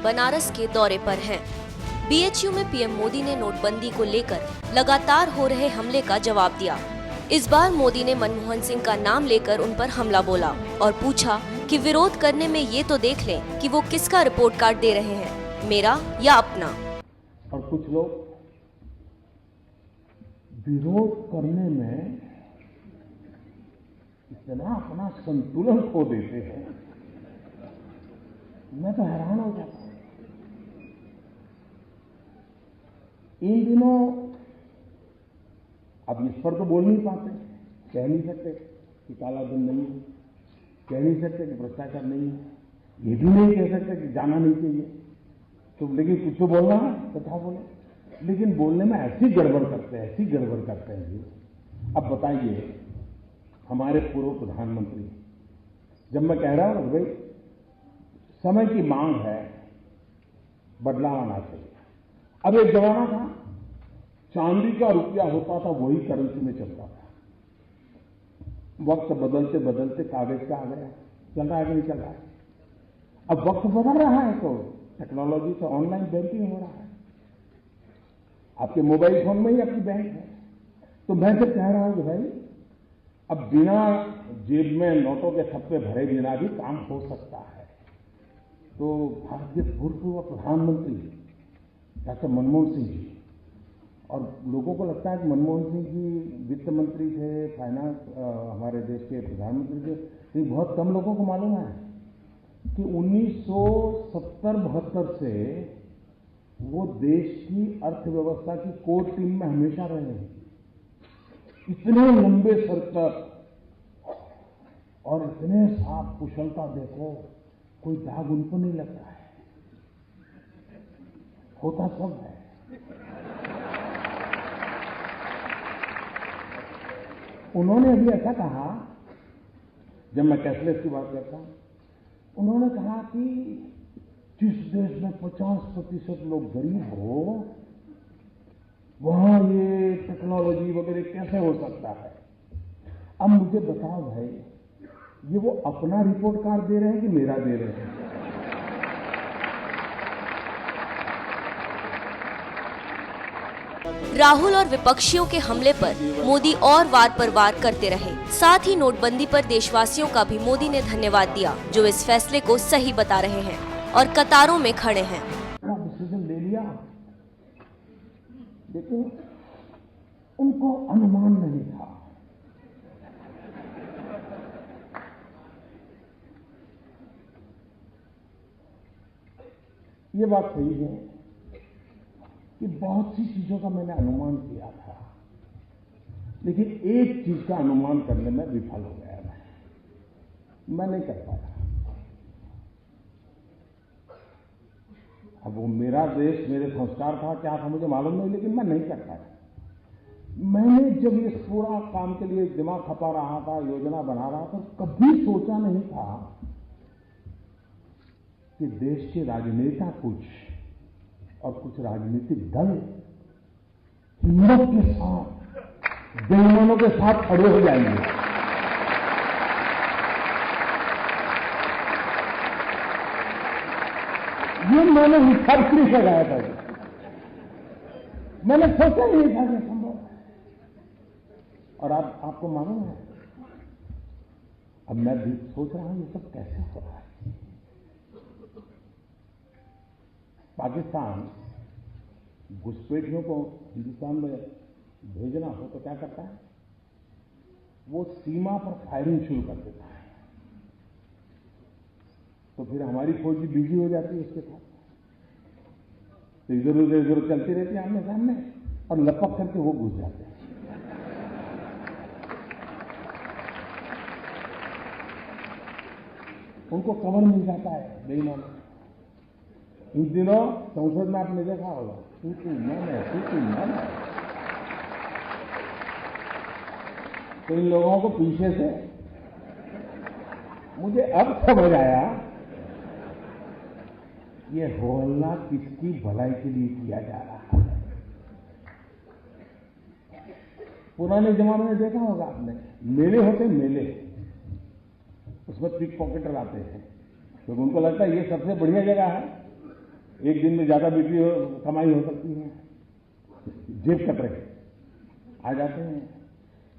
बनारस के दौरे पर हैं। बीएचयू में पीएम मोदी ने नोटबंदी को लेकर लगातार हो रहे हमले का जवाब दिया। इस बार मोदी ने मनमोहन सिंह का नाम लेकर उन पर हमला बोला और पूछा कि विरोध करने में ये तो देख लें कि वो किसका रिपोर्ट कार्ड दे रहे हैं, मेरा या अपना। और कुछ लोग विरोध करने में इतना अपना संतुलन खो देते हैं, मैं तो हैरान हो जाता हूं। इन दिनों अब इस पर तो बोल नहीं पाते, कह नहीं सकते कि काला धन नहीं है, कह नहीं सकते कि भ्रष्टाचार नहीं है, ये भी नहीं कह सकते कि जाना नहीं चाहिए। तो लेकिन कुछ तो बोलना है, कथा बोले, लेकिन बोलने में ऐसी गड़बड़ करते हैं, ऐसी गड़बड़ करते हैं जी। अब बताइए, हमारे पूर्व प्रधानमंत्री, जब मैं कह रहा हूं भाई समय की मांग है, बदलाव आना चाहिए। अब एक जमाना था चांदी का रुपया होता था, वही करेंसी में चलता था। वक्त बदलते बदलते कागज का आ गया, चल रहा है कि नहीं चल रहा है। अब वक्त बदल रहा है तो टेक्नोलॉजी से ऑनलाइन बैंकिंग हो रहा है, आपके मोबाइल फोन में ही आपकी बैंक है। तो मैं तो कह रहा हूं कि भाई अब बिना जेब में नोटों के थप्पे भरे बिना भी काम हो सकता है। तो भारत के भूतपूर्व प्रधानमंत्री डॉक्टर मनमोहन सिंह जी, और लोगों को लगता है कि मनमोहन सिंह जी वित्त मंत्री थे, फाइनेंस हमारे देश के प्रधानमंत्री थे, लेकिन बहुत कम लोगों को मालूम है कि 1970-72 से वो देश की अर्थव्यवस्था की कोर टीम में हमेशा रहे हैं। इतने लंबे सर तक और इतने साफ कुशलता, देखो कोई दाग उनको नहीं लगता है, होता सब है। उन्होंने अभी ऐसा कहा, जब मैं कैशलेस की बात करता हूं, उन्होंने कहा कि जिस देश में 50% लोग गरीब हो, वहां ये टेक्नोलॉजी वगैरह कैसे हो सकता है। अब मुझे बताओ भाई, ये वो अपना रिपोर्ट कार्ड दे रहे हैं कि मेरा दे रहे हैं? राहुल और विपक्षियों के हमले पर मोदी और वार पर वार करते रहे। साथ ही नोटबंदी पर देशवासियों का भी मोदी ने धन्यवाद दिया, जो इस फैसले को सही बता रहे हैं और कतारों में खड़े हैं। डिसीजन ले लिया, लेकिन उनको अनुमान नहीं था। ये बात सही है कि बहुत सी चीजों का मैंने अनुमान किया था, लेकिन एक चीज का अनुमान करने में विफल हो गया मैं नहीं कर पाया। अब वो मेरा देश, मेरे संस्कार था, क्या था मुझे मालूम नहीं, लेकिन मैं नहीं कर पाया। मैंने जब ये पूरा काम के लिए दिमाग खपा रहा था, योजना बना रहा था, कभी सोचा नहीं था कि देश के राजनेता कुछ और कुछ राजनीतिक दल हिम्मत के साथ बेईमानों के साथ खड़े हो जाएंगे। ये मैंने हिसाब नहीं लगाया था, मैंने सोचा ही नहीं था कि संभव है। और आपको मालूम है, अब मैं भी सोच रहा हूं ये सब कैसे हो रहा है। पाकिस्तान घुसपैठियों को हिंदुस्तान में भेजना हो तो क्या करता है, वो सीमा पर फायरिंग शुरू कर देता है। तो फिर हमारी फौज भी बिजी हो जाती है उसके साथ, तो इधर उधर चलती रहती है आमने सामने, और लपक करके वो घुस जाते हैं। उनको कवर मिल जाता है बेईमान। इन दिनों संसद में आपने देखा होगा, तू मन है। तो इन लोगों को पीछे से, मुझे अब समझ आया ये होहल्ला किसकी भलाई के लिए किया जा रहा है। पुराने जमाने में देखा होगा आपने, मेले होते मेले, उसमें पिक पॉकेटर आते हैं, तो उनको लगता है ये सबसे बढ़िया जगह है, एक दिन में ज्यादा बिक्री कमाई हो सकती है, जेब कतरे आ जाते हैं।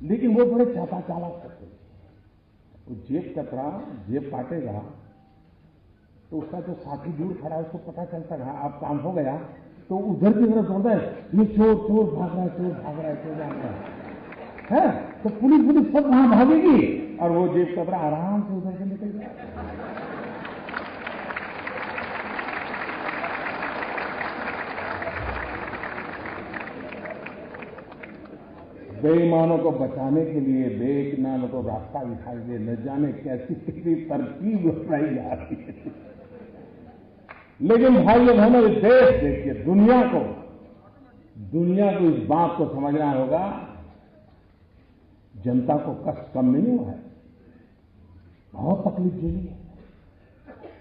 लेकिन वो बड़े चापा चालाक करते थे। वो जेब कतरा जेब काटेगा तो उसका जो साथी दूर खड़ा है उसको पता चलता है अब काम हो गया, तो उधर की तरफ दौड़ता है, ये चोर चोर भाग रहा है, चोर भाग रहा है, चोर भाग रहा है, तो पुलिस सब वहां भागेगी और वो जेब कतरा आराम से उधर से निकल जाएगा। बेईमानों को बचाने के लिए बेईमानों को रास्ता दिखाई दे, न जाने कैसी कितनी तरकीब अपनाई जा रही है। लेकिन भाइयों बहनों, देश देखिए, दुनिया को इस बात को समझना होगा, जनता को कष्ट कम नहीं हुआ है, बहुत तकलीफ झेली है,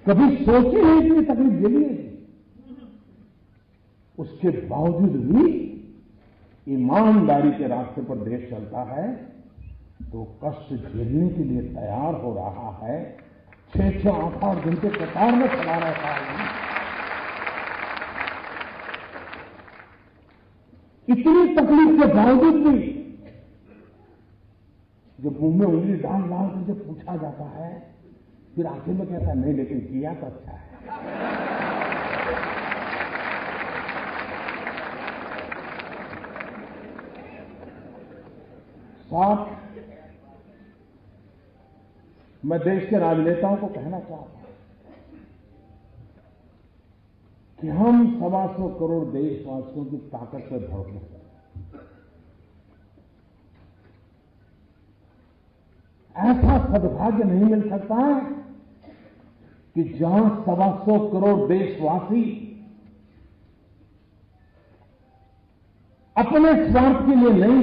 कभी सोची नहीं इतनी तकलीफ झेली है। उसके बावजूद भी ईमानदारी के रास्ते पर देश चलता है तो कष्ट झेलने के लिए तैयार हो रहा है। 6-6 8-8 घंटे कतार में खड़ा रहता है। इतनी तकलीफ के बावजूद भी जब मुंह में उंगली डाल करके पूछा जाता है, फिर आखिर में कहता है नहीं, लेकिन किया तो अच्छा है। साथ मैं देश के राजनेताओं को कहना चाहता हूं कि हम 125 करोड़ देशवासियों की ताकत से भरपूर हैं। ऐसा सद्भाग्य नहीं मिल सकता है कि जहां 125 करोड़ देशवासी अपने स्वार्थ के लिए नहीं,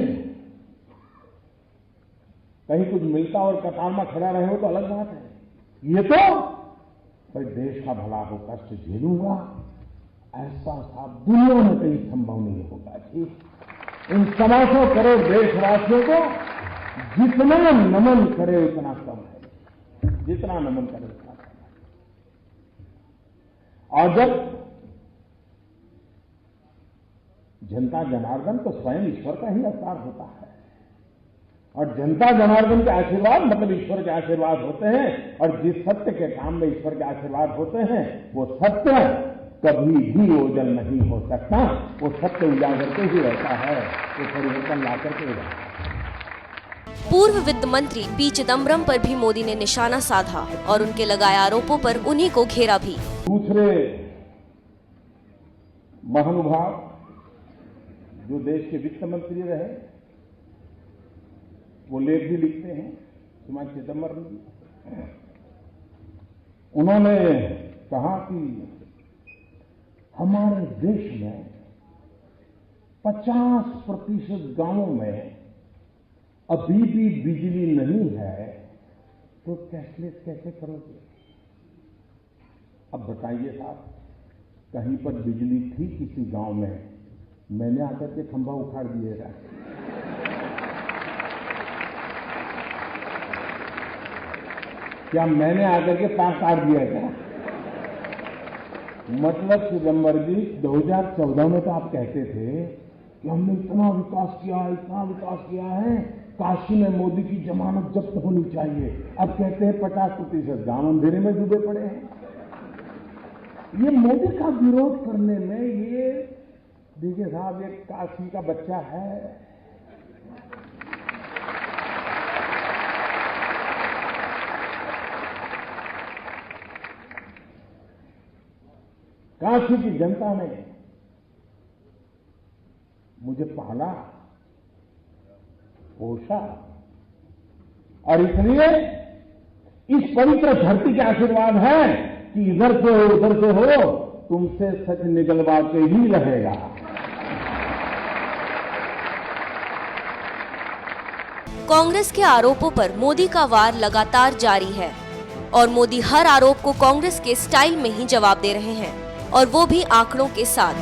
कहीं कुछ मिलता और कतार में खड़ा रहे हो तो अलग बात है। ये तो भाई देश का भला हो, कष्ट झेलूंगा, ऐसा साफ दुनिया में कहीं संभव नहीं होगा जी। इन 125 करोड़ देशवासियों को जितना नमन करे उतना कम है, जितना नमन करे उतना कम है। और जब जनता जनार्दन तो स्वयं ईश्वर का ही अवतार होता है, और जनता जनार्दन के आशीर्वाद मतलब ईश्वर के आशीर्वाद होते हैं, और जिस सत्य के काम में ईश्वर के आशीर्वाद होते हैं वो सत्य कभी भी ओझल नहीं हो सकता, वो सत्य उजागर के ही रहता है, वो परिवर्तन ला करके रहता है। पूर्व वित्त मंत्री पी चिदम्बरम पर भी मोदी ने निशाना साधा और उनके लगाए आरोपों पर उन्हीं को घेरा भी। दूसरे महानुभाव जो देश के वित्त मंत्री रहे, वो लेख भी लिखते हैं, श्रीमान चिदम्बरम जी। उन्होंने कहा कि हमारे देश में 50% गांवों में अभी भी बिजली नहीं है, तो कैशलेस कैसे करोगे? अब बताइए साहब, कहीं पर बिजली थी किसी गांव में, मैंने आकर के खंभा उखाड़ दिएगा। क्या मैंने आकर के तार काट दिया क्या? मतलब चिदम्बरम जी 2014 में तो आप कहते थे कि हमने इतना विकास किया है, काशी में मोदी की जमानत जब्त होनी चाहिए। अब कहते हैं 50% गांव अंधेरे में डूबे पड़े हैं। ये मोदी का विरोध करने में, ये देखिए साहब, एक काशी का बच्चा है, काशी की जनता ने मुझे पाला, पोषा, और इसलिए इस पवित्र धरती के आशीर्वाद है कि इधर से हो उधर से हो, तुमसे सच निकलवा के ही रहेगा। कांग्रेस के आरोपों पर मोदी का वार लगातार जारी है और मोदी हर आरोप को कांग्रेस के स्टाइल में ही जवाब दे रहे हैं, और वो भी आंकड़ों के साथ।